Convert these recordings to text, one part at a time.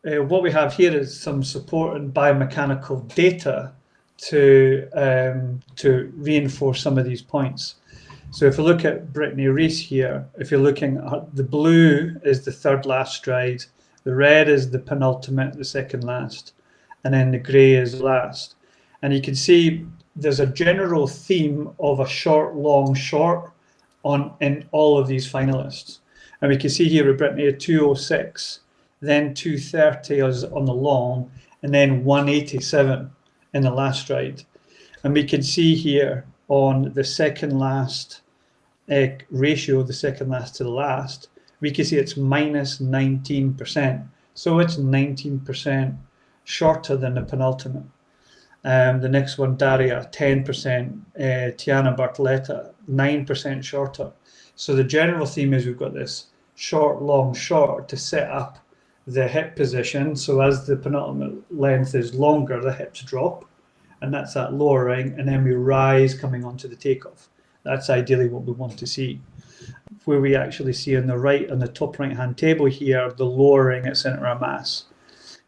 what we have here is some supporting biomechanical data to reinforce some of these points. So if you look at Brittany Reese here, if you're looking at the blue is the third last stride, the red is the penultimate, the second last, and then the grey is last. And you can see there's a general theme of a short, long, short in all of these finalists. And we can see here with Brittany a 206, then 230 on the long, and then 187 in the last stride. And we can see here on the second last ratio, the second last to the last, we can see it's minus 19%. So it's 19% shorter than the penultimate. The next one, Daria, 10%. Tiana Bartoletta, 9% shorter. So the general theme is we've got this short, long, short to set up the hip position. So as the penultimate length is longer, the hips drop, and that's that lowering, and then we rise coming onto the takeoff. That's ideally what we want to see. Where we actually see on the right, on the top right-hand table here, the lowering at center of mass.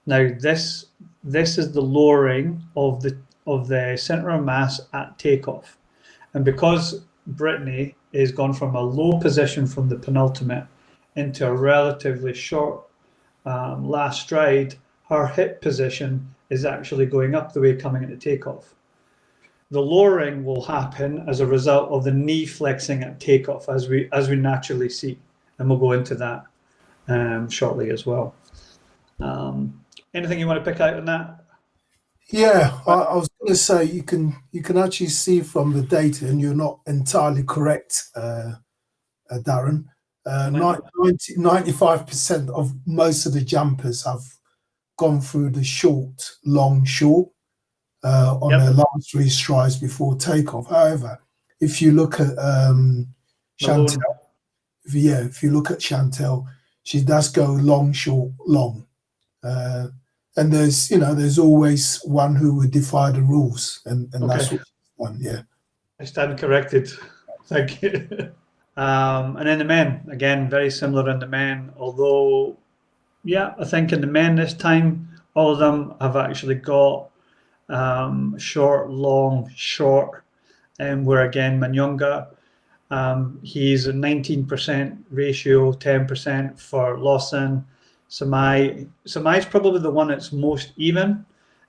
Now this is the lowering of the center of mass at takeoff, and because Brittany is gone from a low position from the penultimate into a relatively short last stride, her hip position is actually going up the way coming into takeoff. The lowering will happen as a result of the knee flexing at takeoff, as we naturally see, and we'll go into that shortly as well. Anything you want to pick out on that? Yeah, I was going to say you can actually see from the data, and you're not entirely correct, Darren. 95% of most of the jumpers have gone through the short, long, short on their last three strides before takeoff. However, if you look at Chantel, if you look at Chantel, she does go long, short, long. And there's always one who would defy the rules, and that's what she's done. Yeah, I stand corrected. Thank you. And then the men, again, very similar in the men, although, yeah, I think in the men this time, all of them have actually got short, long, short, where again, Manyonga, he's a 19% ratio, 10% for Lawson. Samai's probably the one that's most even,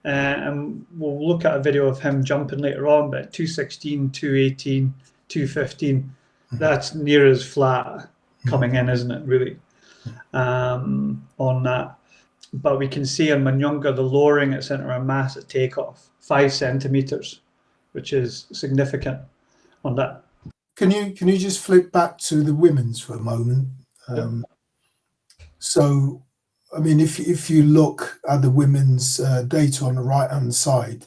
and we'll look at a video of him jumping later on, but 216, 218, 215, that's near as flat coming in, isn't it, really, on that. But we can see on Manyonga the lowering at center of mass at takeoff, 5 centimeters, which is significant on that. Can you just flip back to the women's for a moment? So, I mean, if you look at the women's data on the right-hand side,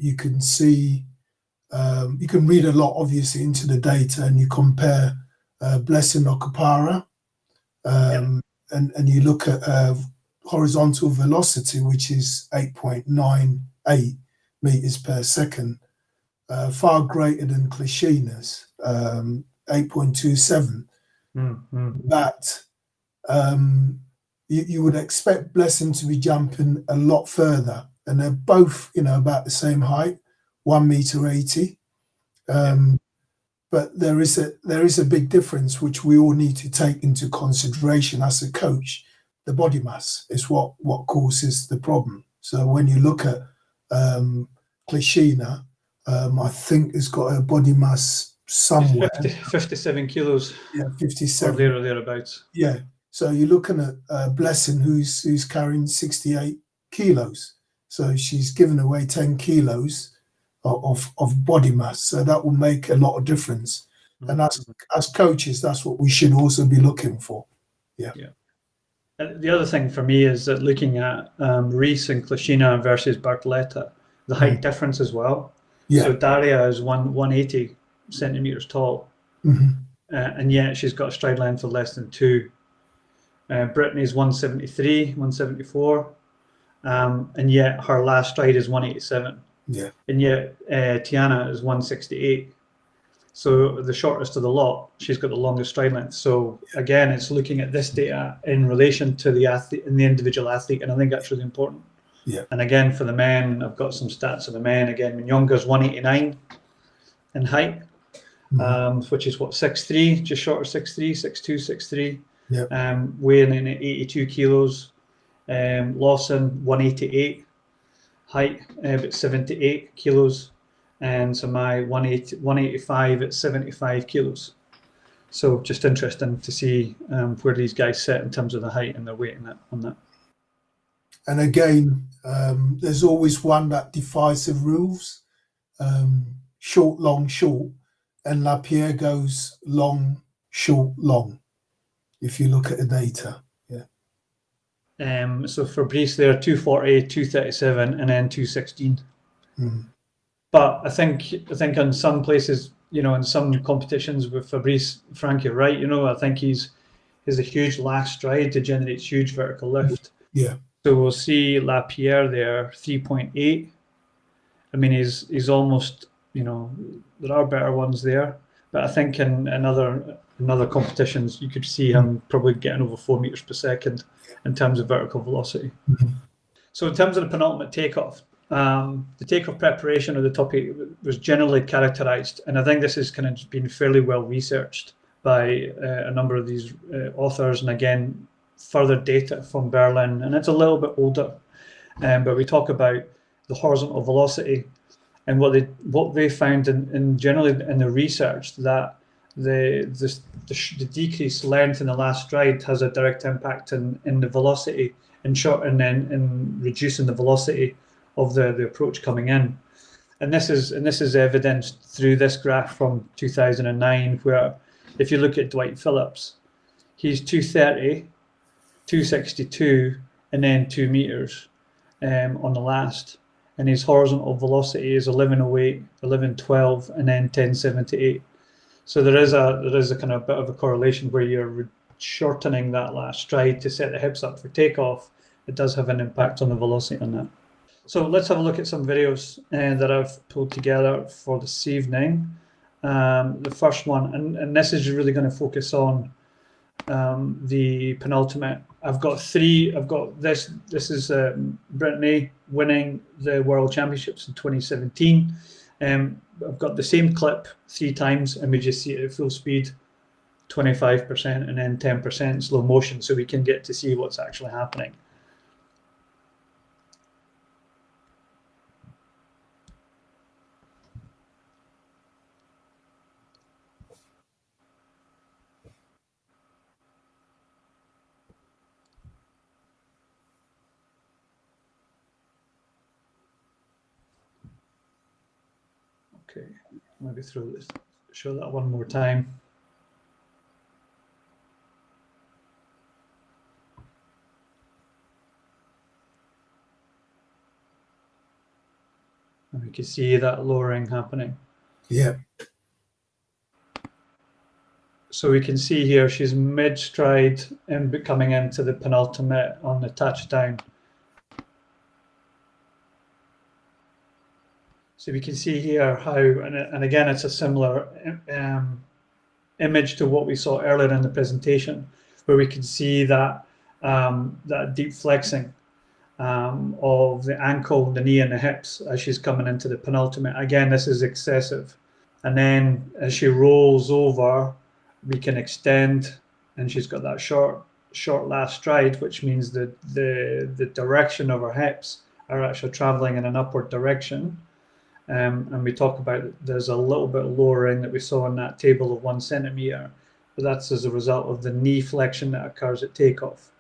you can see, you can read a lot, obviously, into the data, and you compare Blessing Okapara, and you look at horizontal velocity, which is 8.98 meters per second, far greater than Klishina's 8.27. That you would expect Blessing to be jumping a lot further, and they're both, about the same height, 1.80 meters. But there is a big difference which we all need to take into consideration as a coach. The body mass is what causes the problem. So when you look at Klishina, I think it's got a body mass somewhere 57 kilos. Yeah, 57 or there or thereabouts. Yeah. So you're looking at Blessing, who's carrying 68 kilos. So she's given away 10 kilos of body mass. So that will make a lot of difference. And as coaches, that's what we should also be looking for. Yeah. The other thing for me is that looking at Reese and Klishina versus Bartoletta, the height difference as well. So Daria is 180 centimeters tall, and yet she's got a stride length of less than 2. Brittany's 173, 174, and yet her last stride is 187. And yet Tiana is 168. So the shortest of the lot, she's got the longest stride length. So again, it's looking at this data in relation to the athlete and the individual athlete, and I think that's really important. Yeah. And again, for the men, I've got some stats of the men. Again, Mnyonga's 189 in height, which is what, 6'3", just short of 6'3", 6'2", 6'3". Yeah. Weighing in at 82 kilos. Lawson 188 height, but 78 kilos. And so my 185 at 75 kilos. So just interesting to see where these guys sit in terms of the height and their weight on that. And again, there's always one that defies the rules. Short, long, short. And Lapierre goes long, short, long, if you look at the data. Yeah. So Fabrice there, 240, 237, and then 216. But I think in some places, in some competitions with Fabrice, Frank, you're right. I think he's a huge last stride to generate huge vertical lift. Yeah. So we'll see Lapierre there, 3.8. I mean, he's almost, there are better ones there, but I think in other competitions, you could see him probably getting over 4 meters per second in terms of vertical velocity. So in terms of the penultimate takeoff, the takeoff preparation of the top 8 was generally characterized, and I think this has kind of been fairly well researched by a number of these authors, and again, further data from Berlin, and it's a little bit older, but we talk about the horizontal velocity and what they found in generally in the research, that the decreased length in the last stride has a direct impact in the velocity and then in reducing the velocity of the approach coming in. And this is evidenced through this graph from 2009, where if you look at Dwight Phillips, he's 230, 262, and then 2 meters on the last, and his horizontal velocity is 1108, 1112, and then 1078. So there is a kind of bit of a correlation where you're shortening that last stride to set the hips up for takeoff. It does have an impact on the velocity on that. So let's have a look at some videos that I've pulled together for this evening. The first one, and this is really going to focus on the penultimate. I've got three. I've got this. This is Brittany winning the World Championships in 2017. I've got the same clip 3 times, and we just see it at full speed, 25%, and then 10% slow motion, so we can get to see what's actually happening. Okay, maybe show that one more time. And we can see that lowering happening. Yeah. So we can see here she's mid-stride and coming into the penultimate on the touchdown. So we can see here how, and again, it's a similar image to what we saw earlier in the presentation, where we can see that that deep flexing of the ankle, the knee, and the hips as she's coming into the penultimate. Again, this is excessive. And then as she rolls over, we can extend, and she's got that short last stride, which means that the direction of her hips are actually traveling in an upward direction. And we talk about there's a little bit of lowering that we saw in that table of 1 centimeter, but that's as a result of the knee flexion that occurs at takeoff.